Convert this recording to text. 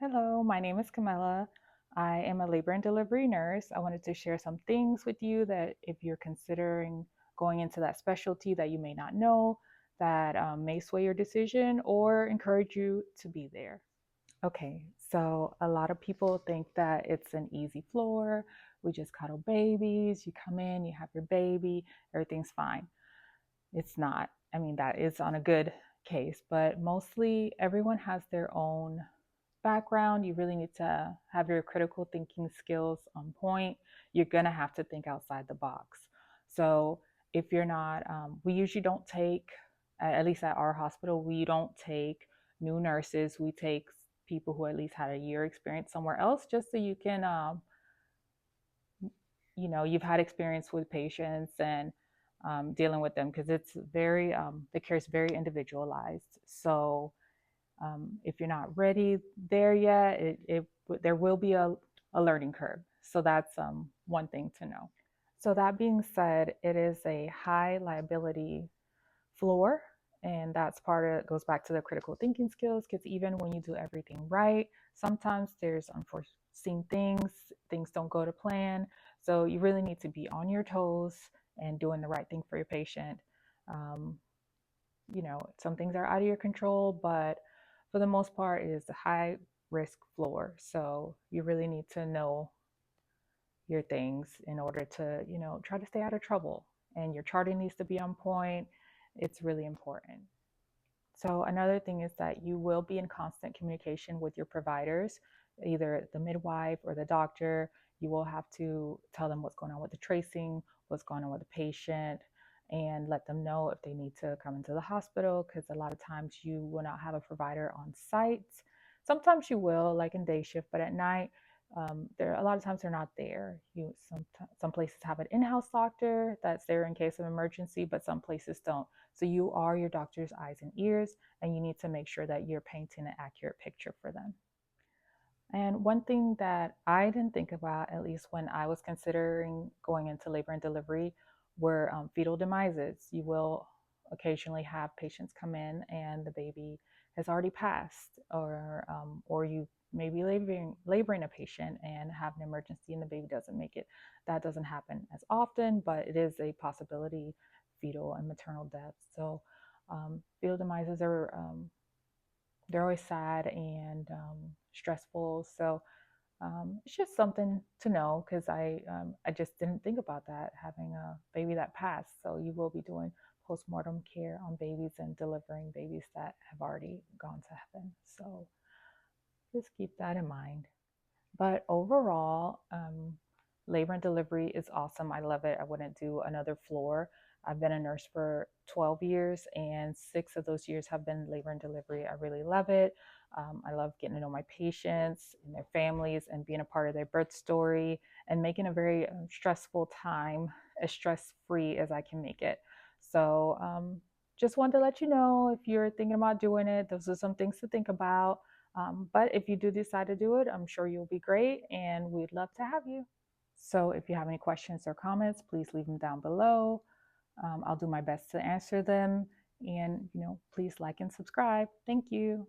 Hello, my name is Camilla. I am a labor and delivery nurse. I wanted to share some things with you that if you're considering going into that specialty that you may not know, that may sway your decision or encourage you to be there. Okay, so a lot of people think that it's an easy floor. We just cuddle babies. You come in, you have your baby, everything's fine. It's not. I mean, that is on a good case, but mostly everyone has their own background. You really need to have your critical thinking skills on point. You're going to have to think outside the box. So, if you're not, we usually don't take, at least at our hospital, we don't take new nurses. We take people who at least had a year experience somewhere else just so you can, you've had experience with patients and dealing with them because it's very, the care is very individualized. So, if you're not ready there yet, there will be a learning curve. So that's one thing to know. So that being said, it is a high liability floor, and that's part of it goes back to the critical thinking skills because even when you do everything right, sometimes there's unforeseen things don't go to plan. So you really need to be on your toes and doing the right thing for your patient. Um, some things are out of your control, but for the most part, it is a high risk floor. So you really need to know your things in order to, try to stay out of trouble. And your charting needs to be on point. It's really important. So another thing is that you will be in constant communication with your providers, either the midwife or the doctor. You will have to tell them what's going on with the tracing, what's going on with the patient, and let them know if they need to come into the hospital because a lot of times you will not have a provider on site. Sometimes you will, like in day shift, but at night, there a lot of times they're not there. Some places have an in-house doctor that's there in case of emergency, but some places don't. So you are your doctor's eyes and ears, and you need to make sure that you're painting an accurate picture for them. And one thing that I didn't think about, at least when I was considering going into labor and delivery, were fetal demises. You will occasionally have patients come in and the baby has already passed, or you may be laboring a patient and have an emergency and the baby doesn't make it. That doesn't happen as often, but it is a possibility, fetal and maternal death. So fetal demises are they're always sad and stressful. So it's just something to know because I just didn't think about that having a baby that passed. So you will be doing postmortem care on babies and delivering babies that have already gone to heaven. So just keep that in mind. But overall, labor and delivery is awesome. I love it. I wouldn't do another floor. I've been a nurse for 12 years, and 6 of those years have been labor and delivery. I really love it. I love getting to know my patients and their families and being a part of their birth story and making a very stressful time as stress free as I can make it. So, just wanted to let you know if you're thinking about doing it, those are some things to think about. But if you do decide to do it, I'm sure you'll be great and we'd love to have you. So if you have any questions or comments, please leave them down below. I'll do my best to answer them. And, please like and subscribe. Thank you.